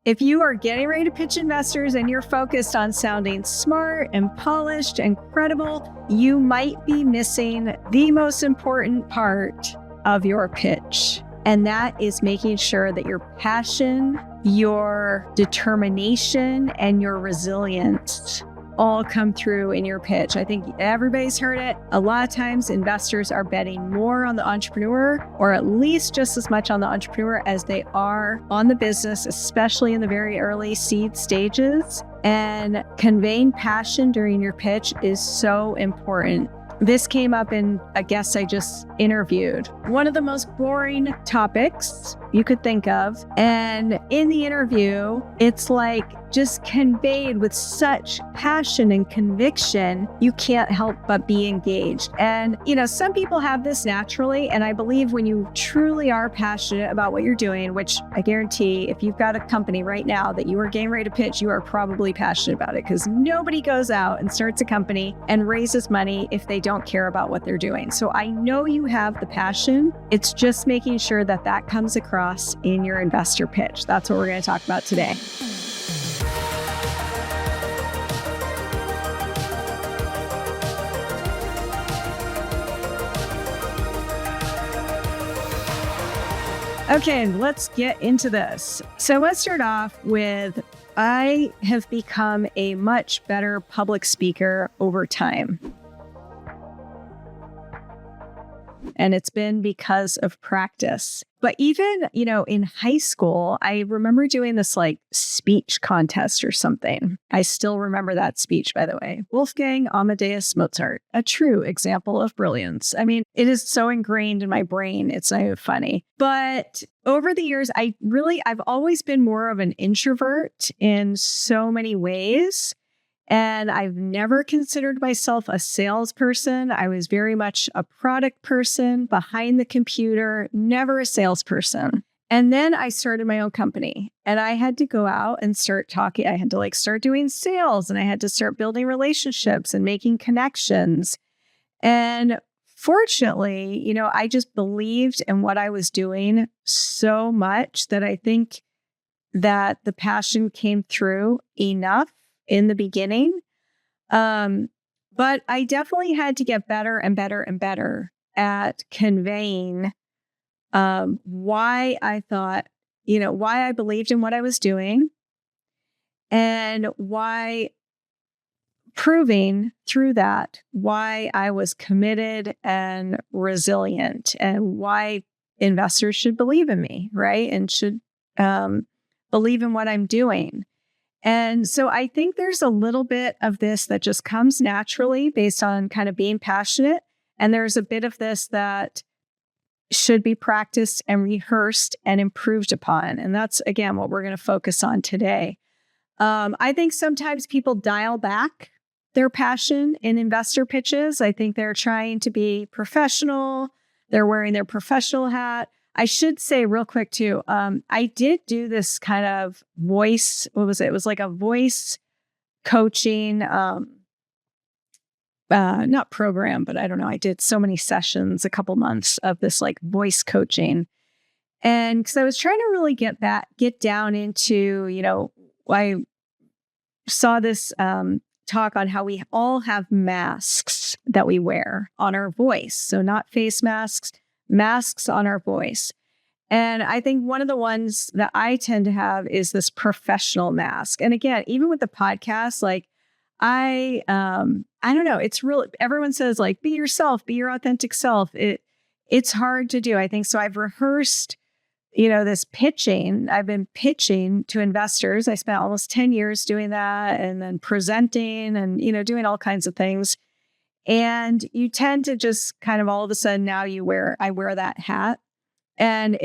If you are getting ready to pitch investors and you're focused on sounding smart and polished and credible, you might be missing the most important part of your pitch. And that is making sure that your passion, your determination, and your resilience all come through in your pitch. I think everybody's heard it. A lot of times investors are betting more on the entrepreneur, or at least just as much on the entrepreneur as they are on the business, especially in the very early seed stages. And conveying passion during your pitch is so important. This came up in a guest I just interviewed. One of the most boring topics you could think of. And in the interview, it's like just conveyed with such passion and conviction, you can't help but be engaged. And, some people have this naturally. And I believe when you truly are passionate about what you're doing, which I guarantee if you've got a company right now that you are getting ready to pitch, you are probably passionate about it, because nobody goes out and starts a company and raises money if they don't care about what they're doing. So I know you have the passion. It's just making sure that that comes across in your investor pitch. That's what we're going to talk about today. Okay, let's get into this. So let's start off with, I have become a much better public speaker over time. And it's been because of practice. But even, in high school, I remember doing this speech contest or something. I still remember that speech, by the way. Wolfgang Amadeus Mozart, a true example of brilliance. I mean, it is so ingrained in my brain. It's not even funny. But over the years, I've always been more of an introvert in so many ways. And I've never considered myself a salesperson. I was very much a product person behind the computer, never a salesperson. And then I started my own company, and I had to go out and start talking. I had to start doing sales, and I had to start building relationships and making connections. And fortunately, I just believed in what I was doing so much that I think that the passion came through enough in the beginning. But I definitely had to get better and better and better at conveying why I thought, why I believed in what I was doing, and why proving through that why I was committed and resilient, and why investors should believe in me, right? And should believe in what I'm doing. And so I think there's a little bit of this that just comes naturally based on kind of being passionate. And there's a bit of this that should be practiced and rehearsed and improved upon. And that's, again, what we're going to focus on today. I think sometimes people dial back their passion in investor pitches. I think they're trying to be professional. They're wearing their professional hat. I should say real quick too, I did do this kind of voice, what was it? It was like a voice coaching, not program, but I don't know. I did so many sessions, a couple months of this voice coaching. And because I was trying to really get down into, I saw this talk on how we all have masks that we wear on our voice. So not face masks, masks on our voice. And I think one of the ones that I tend to have is this professional mask. And again, even with the podcast, I don't know, it's real. Everyone says be yourself, be your authentic self. It's hard to do, I think. So I've rehearsed, this pitching. I've been pitching to investors. I spent almost 10 years doing that, and then presenting and, doing all kinds of things. And you tend to just kind of all of a sudden now I wear that hat. And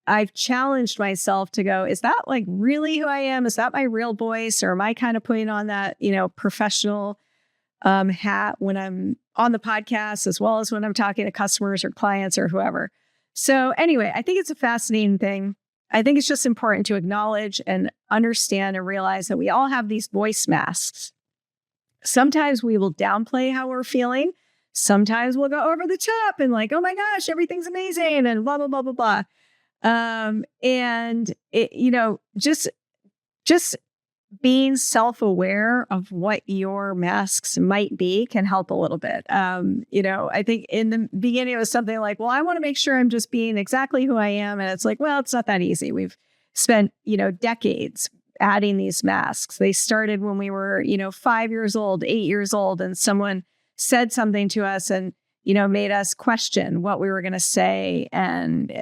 I've challenged myself to go, is that really who I am? Is that my real voice? Or am I kind of putting on that, professional hat when I'm on the podcast, as well as when I'm talking to customers or clients or whoever? So anyway, I think it's a fascinating thing. I think it's just important to acknowledge and understand and realize that we all have these voice masks. Sometimes we will downplay how we're feeling. Sometimes we'll go over the top and oh my gosh, everything's amazing and blah, blah, blah, blah, blah. And it, just being self-aware of what your masks might be can help a little bit. I think in the beginning it was something like, well, I want to make sure I'm just being exactly who I am. And it's like, well, it's not that easy. We've spent, decades adding these masks. They started when we were, 5 years old, 8 years old, and someone said something to us and, made us question what we were going to say. And,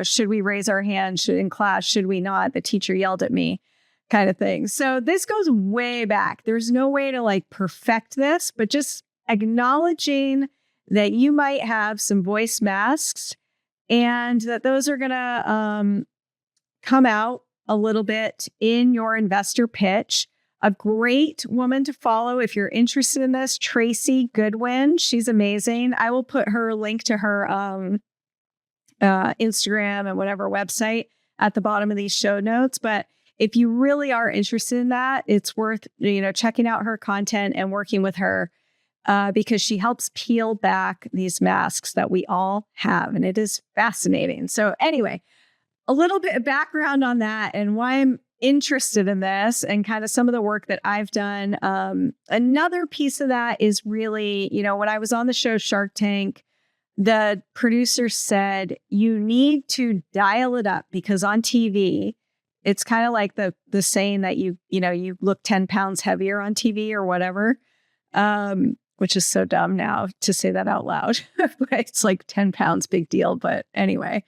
should we raise our hand in class? Should we not? The teacher yelled at me, kind of thing. So this goes way back. There's no way to perfect this, but just acknowledging that you might have some voice masks and that those are going to come out a little bit in your investor pitch. A great woman to follow if you're interested in this, Tracy Goodwin. She's amazing. I will put her link to her Instagram and whatever website at the bottom of these show notes. But if you really are interested in that, it's worth, checking out her content and working with her because she helps peel back these masks that we all have. And it is fascinating. So anyway, a little bit of background on that and why I'm interested in this and kind of some of the work that I've done. Another piece of that is really, when I was on the show Shark Tank, the producer said, you need to dial it up because on TV, it's kind of like the saying that you look 10 pounds heavier on TV or whatever, which is so dumb now to say that out loud. It's like 10 pounds, big deal. But anyway,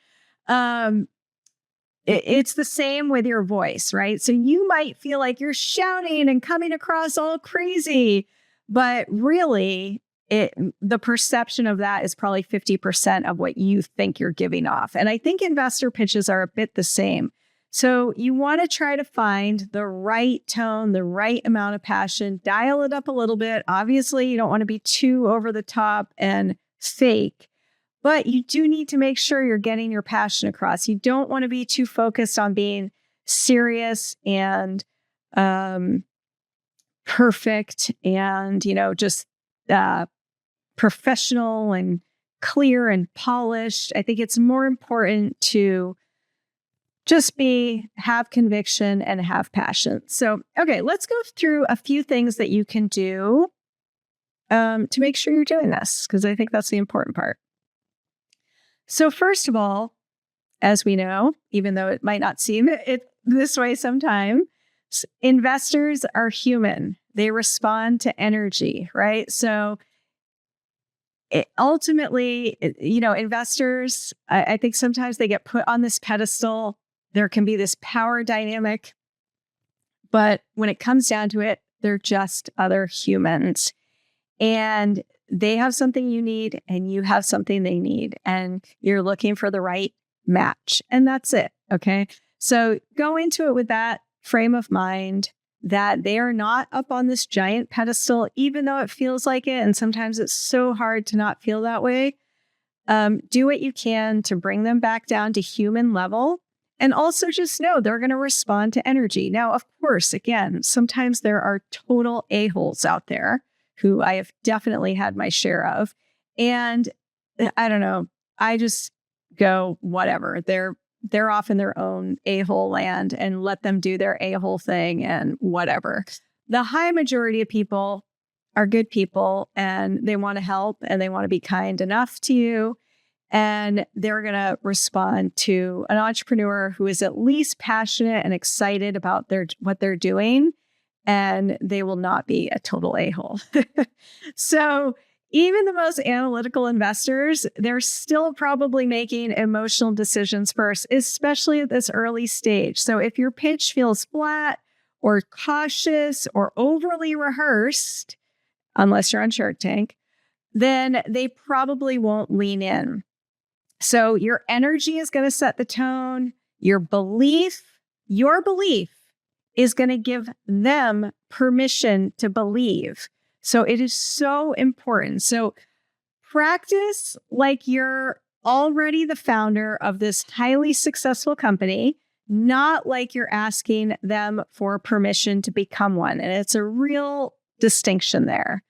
it's the same with your voice, right? So you might feel like you're shouting and coming across all crazy, but really the perception of that is probably 50% of what you think you're giving off. And I think investor pitches are a bit the same. So you want to try to find the right tone, the right amount of passion, dial it up a little bit. Obviously, you don't want to be too over the top and fake, but you do need to make sure you're getting your passion across. You don't want to be too focused on being serious and perfect and, just professional and clear and polished. I think it's more important to just have conviction and have passion. So, okay, let's go through a few things that you can do to make sure you're doing this, because I think that's the important part. So first of all, as we know, even though it might not seem it this way sometimes, investors are human. They respond to energy, right? So ultimately, investors, I think sometimes they get put on this pedestal. There can be this power dynamic, but when it comes down to it, they're just other humans and they have something you need and you have something they need and you're looking for the right match. And that's it. Okay. So go into it with that frame of mind that they are not up on this giant pedestal, even though it feels like it. And sometimes it's so hard to not feel that way. Do what you can to bring them back down to human level. And also just know they're going to respond to energy. Now, of course, again, sometimes there are total a-holes out there who I have definitely had my share of. And I don't know, I just go, whatever. They're off in their own a-hole land and let them do their a-hole thing and whatever. The high majority of people are good people and they want to help and they want to be kind enough to you. And they're going to respond to an entrepreneur who is at least passionate and excited about what they're doing. And they will not be a total a-hole. So even the most analytical investors, they're still probably making emotional decisions first, especially at this early stage. So if your pitch feels flat or cautious or overly rehearsed, unless you're on Shark Tank, then they probably won't lean in. So your energy is going to set the tone. Your belief is going to give them permission to believe. So it is so important. So practice like you're already the founder of this highly successful company, not like you're asking them for permission to become one. And it's a real distinction there.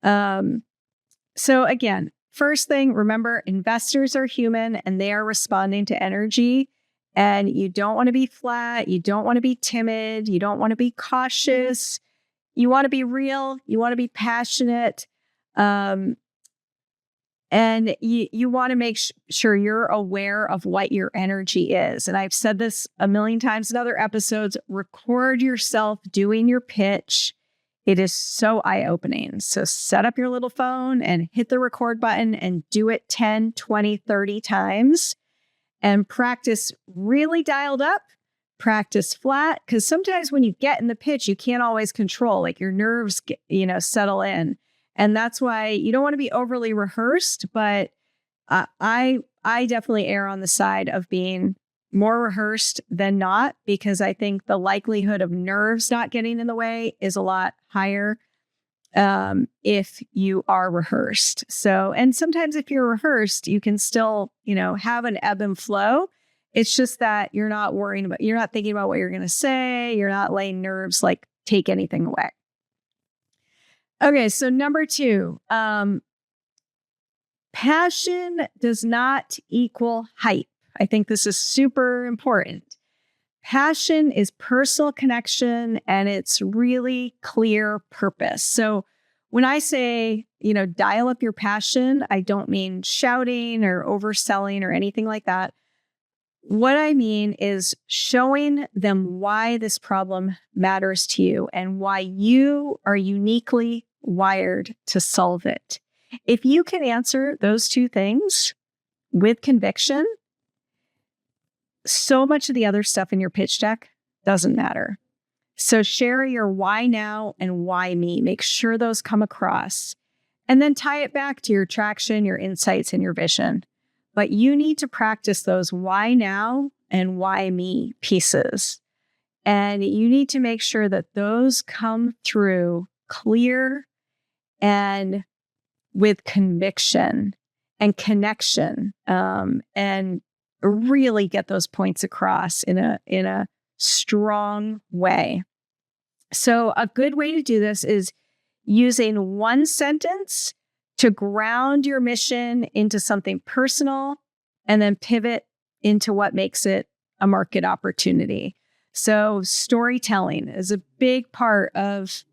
So again, first thing, remember, investors are human and they are responding to energy. And you don't want to be flat. You don't want to be timid. You don't want to be cautious. You want to be real. You want to be passionate. And you want to make sure you're aware of what your energy is. And I've said this a million times in other episodes, record yourself doing your pitch. It is so eye-opening. So set up your little phone and hit the record button and do it 10, 20, 30 times and practice really dialed up, practice flat. Because sometimes when you get in the pitch, you can't always control, like your nerves, settle in. And that's why you don't want to be overly rehearsed, but I definitely err on the side of being more rehearsed than not, because I think the likelihood of nerves not getting in the way is a lot higher if you are rehearsed. So, and sometimes if you're rehearsed, you can still, have an ebb and flow. It's just that you're not thinking about what you're going to say. You're not letting nerves take anything away. Okay, so number 2, passion does not equal hype. I think this is super important. Passion is personal connection and it's really clear purpose. So when I say, dial up your passion, I don't mean shouting or overselling or anything like that. What I mean is showing them why this problem matters to you and why you are uniquely wired to solve it. If you can answer those 2 things with conviction, so much of the other stuff in your pitch deck doesn't matter. So share your why now and why me. Make sure those come across. And then tie it back to your traction, your insights, and your vision. But you need to practice those why now and why me pieces. And you need to make sure that those come through clear and with conviction and connection, and really get those points across in a strong way. So a good way to do this is using one sentence to ground your mission into something personal and then pivot into what makes it a market opportunity. So storytelling is a big part of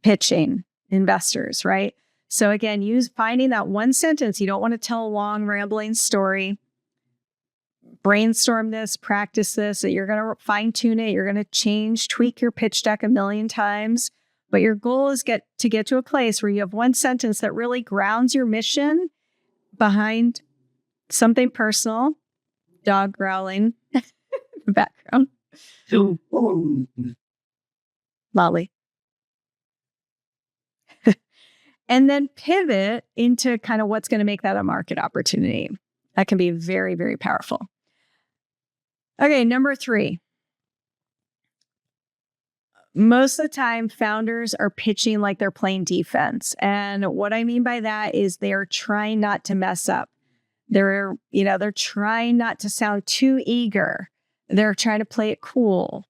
pitching investors, right? So again, finding that one sentence. You don't want to tell a long rambling story. Brainstorm this, practice this, that you're going to fine tune it. You're going to tweak your pitch deck a million times. But your goal is to get to a place where you have one sentence that really grounds your mission behind something personal. Dog growling in the background. Lolly. And then pivot into kind of what's going to make that a market opportunity. That can be very, very powerful. Okay, number 3. Most of the time, founders are pitching like they're playing defense. And what I mean by that is they're trying not to mess up. They're trying not to sound too eager. They're trying to play it cool.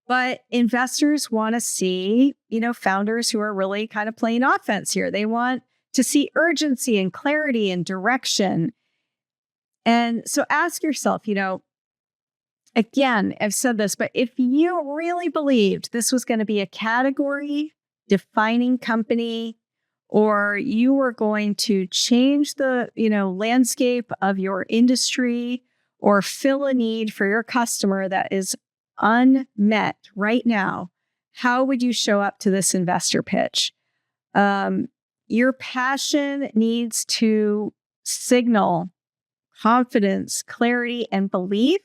But investors want to see, founders who are really kind of playing offense here. They want to see urgency and clarity and direction. And so ask yourself, again, I've said this, but if you really believed this was going to be a category defining company, or you were going to change the, landscape of your industry or fill a need for your customer that is unmet right now, how would you show up to this investor pitch? Your passion needs to signal confidence, clarity, and belief.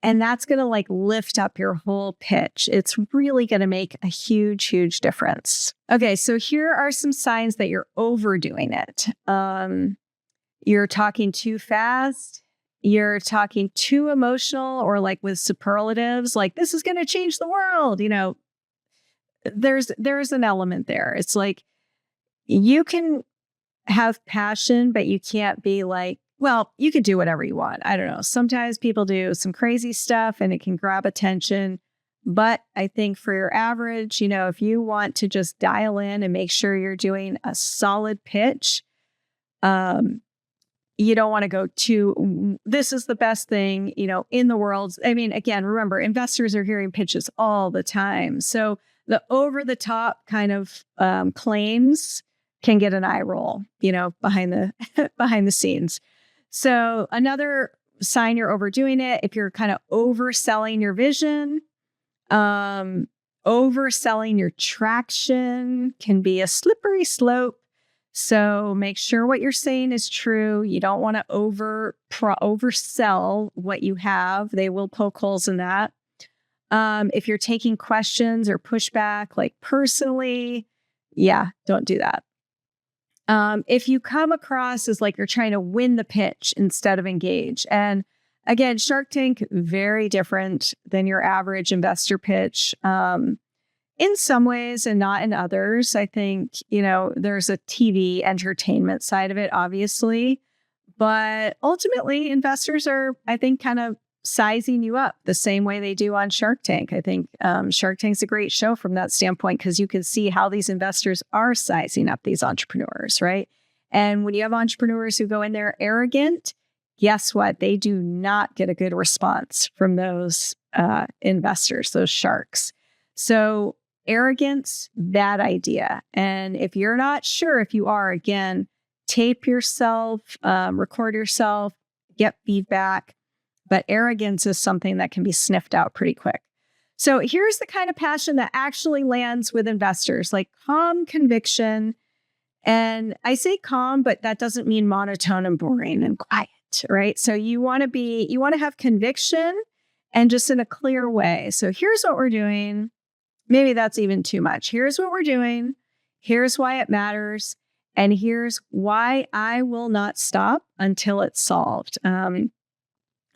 And that's going to lift up your whole pitch. It's really going to make a huge, huge difference. Okay, so here are some signs that you're overdoing it. You're talking too fast. You're talking too emotional, or with superlatives, this is going to change the world. There's an element there. It's you can have passion, but you can't be well, you could do whatever you want. I don't know. Sometimes people do some crazy stuff and it can grab attention. But I think for your average, if you want to just dial in and make sure you're doing a solid pitch, you don't want to go to, this is the best thing, in the world. I mean, again, remember, investors are hearing pitches all the time. So the over the top kind of claims can get an eye roll, behind the behind the scenes. So another sign you're overdoing it, if you're kind of overselling your vision, overselling your traction can be a slippery slope. So make sure what you're saying is true. You don't want to oversell what you have. They will poke holes in that. If you're taking questions or pushback, like personally, don't do that. If you come across as like you're trying to win the pitch instead of engage. And again, Shark Tank, very different than your average investor pitch. In some ways and not in others. I think, there's a TV entertainment side of it, obviously. But ultimately, investors are, I think, kind of sizing you up the same way they do on Shark Tank. I think Shark Tank's a great show from that standpoint because you can see how these investors are sizing up these entrepreneurs, right? And when you have entrepreneurs who go in there arrogant, guess what? They do not get a good response from those investors, those sharks. So arrogance, bad idea. And if you're not sure if you are, again, tape yourself, record yourself, get feedback. But arrogance is something that can be sniffed out pretty quick. So here's the kind of passion that actually lands with investors, like calm conviction. And I say calm, but that doesn't mean monotone and boring and quiet, right? So you want to have conviction and just in a clear way. So here's what we're doing. Maybe that's even too much. Here's what we're doing. Here's why it matters. And here's why I will not stop until it's solved.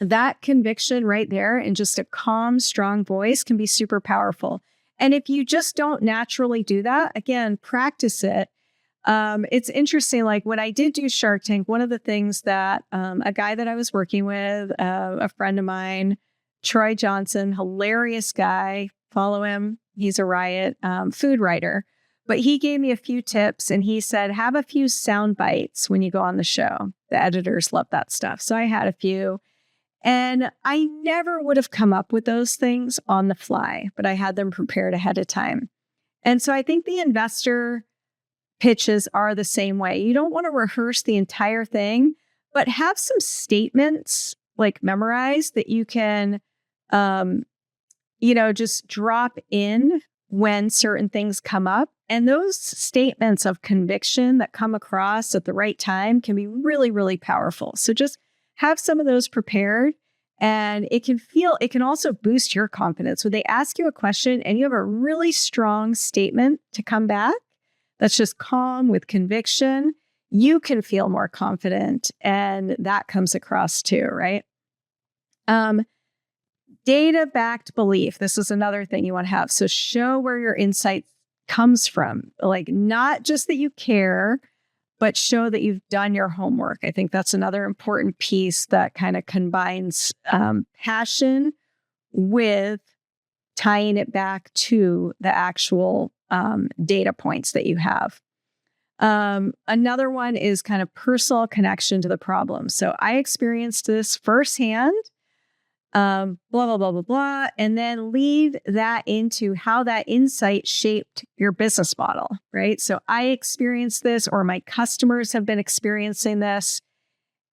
That conviction right there in just a calm, strong voice can be super powerful. And if you just don't naturally do that, again, practice it. It's interesting. Like when I did do Shark Tank, one of the things that a guy that I was working with, a friend of mine, Troy Johnson, hilarious guy, follow him. He's a riot, food writer. But he gave me a few tips and he said, have a few sound bites when you go on the show. The editors love that stuff. So I had a few. And I never would have come up with those things on the fly, but I had them prepared ahead of time. And so I think the investor pitches are the same way. You don't want to rehearse the entire thing, but have some statements like memorized that you can, just drop in when certain things come up. And those statements of conviction that come across at the right time can be really, really powerful. So just have some of those prepared and it can also boost your confidence. When they ask you a question and you have a really strong statement to come back, that's just calm with conviction, you can feel more confident and that comes across too, right? Data-backed belief. This is another thing you want to have. So show where your insight comes from, like not just that you care, but show that you've done your homework. I think that's another important piece that kind of combines passion with tying it back to the actual data points that you have. Another one is kind of personal connection to the problem. So I experienced this firsthand, blah, blah, blah, blah, blah, and then lead that into how that insight shaped your business model, right? So I experienced this or my customers have been experiencing this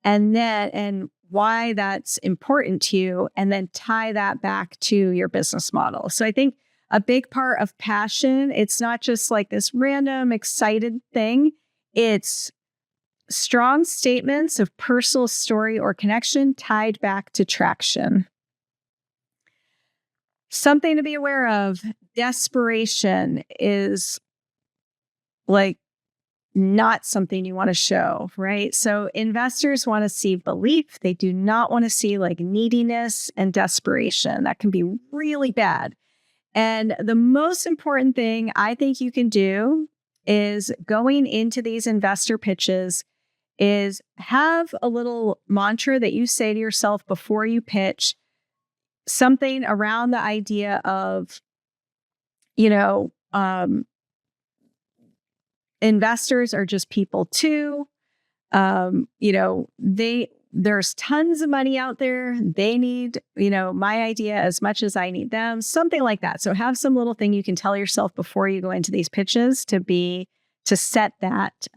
and why that's important to you, and then tie that back to your business model. So I think a big part of passion, it's not just like this random excited thing. It's strong statements of personal story or connection tied back to traction. Something to be aware of, desperation is like not something you want to show, right? So investors want to see belief. They do not want to see like neediness and desperation. That can be really bad. And the most important thing I think you can do is going into these investor pitches is have a little mantra that you say to yourself before you pitch, something around the idea of, investors are just people too. There's tons of money out there. They need, my idea as much as I need them, something like that. So have some little thing you can tell yourself before you go into these pitches to set that,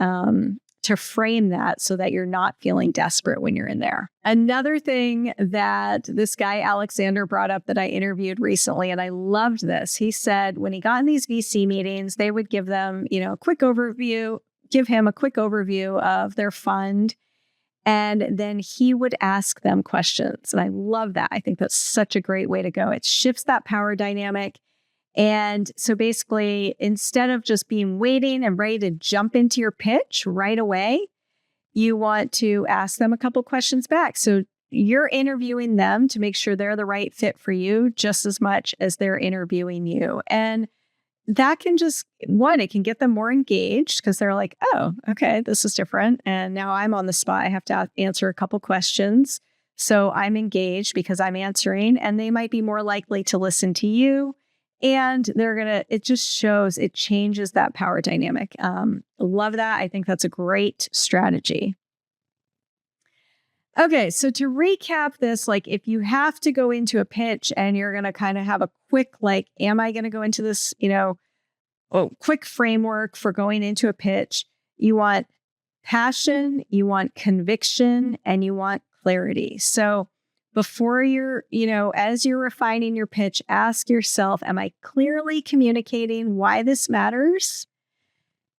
to frame that so that you're not feeling desperate when you're in there. Another thing that this guy, Alexander, brought up that I interviewed recently, and I loved this. He said when he got in these VC meetings, they would give them, give him a quick overview of their fund. And then he would ask them questions. And I love that. I think that's such a great way to go. It shifts that power dynamic. And so basically, instead of just being waiting and ready to jump into your pitch right away, you want to ask them a couple questions back. So you're interviewing them to make sure they're the right fit for you just as much as they're interviewing you. And that can it can get them more engaged because they're like, oh, okay, this is different. And now I'm on the spot. I have to answer a couple questions. So I'm engaged because I'm answering, and they might be more likely to listen to you. And it just shows, it changes that power dynamic. Love that. I think that's a great strategy. Okay, so to recap this, if you have to go into a pitch and you're going to kind of have a quick, am I going to go into this, quick framework for going into a pitch? You want passion, you want conviction, and you want clarity. So before as you're refining your pitch, ask yourself, am I clearly communicating why this matters?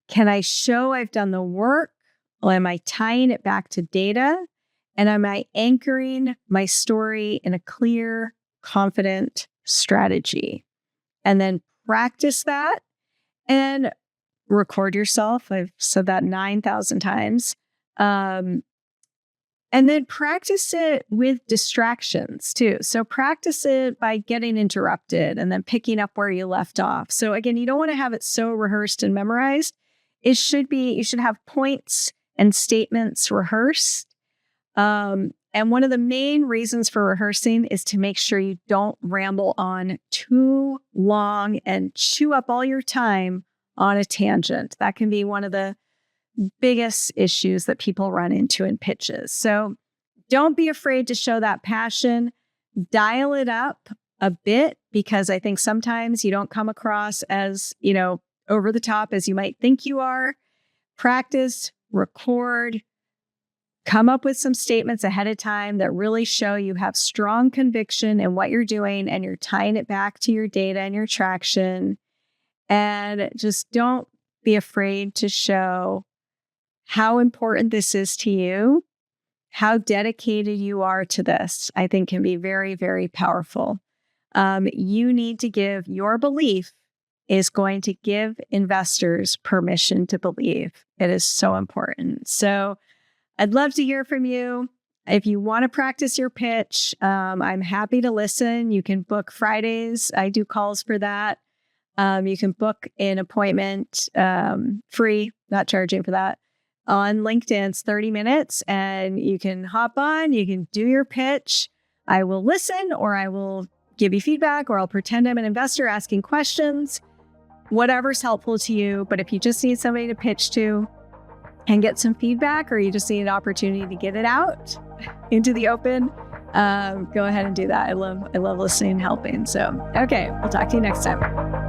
Can I show I've done the work? Or am I tying it back to data? And am I anchoring my story in a clear, confident strategy? And then practice that and record yourself. I've said that 9,000 times. And then practice it with distractions too. So practice it by getting interrupted and then picking up where you left off. So again, you don't want to have it so rehearsed and memorized. You should have points and statements rehearsed. And one of the main reasons for rehearsing is to make sure you don't ramble on too long and chew up all your time on a tangent. That can be one of the biggest issues that people run into in pitches. So don't be afraid to show that passion. Dial it up a bit, because I think sometimes you don't come across as, over the top as you might think you are. Practice, record, come up with some statements ahead of time that really show you have strong conviction in what you're doing and you're tying it back to your data and your traction. And just don't be afraid to show how important this is to you, how dedicated you are to this. I think can be very, very powerful. You need to give your belief is going to give investors permission to believe. It is so important. So I'd love to hear from you. If you want to practice your pitch, I'm happy to listen. You can book Fridays. I do calls for that. You can book an appointment free, not charging for that, on LinkedIn. It's 30 minutes and you can hop on, you can do your pitch. I will listen, or I will give you feedback, or I'll pretend I'm an investor asking questions, whatever's helpful to you. But if you just need somebody to pitch to and get some feedback, or you just need an opportunity to get it out into the open, go ahead and do that. I love listening and helping. So, okay, we'll talk to you next time.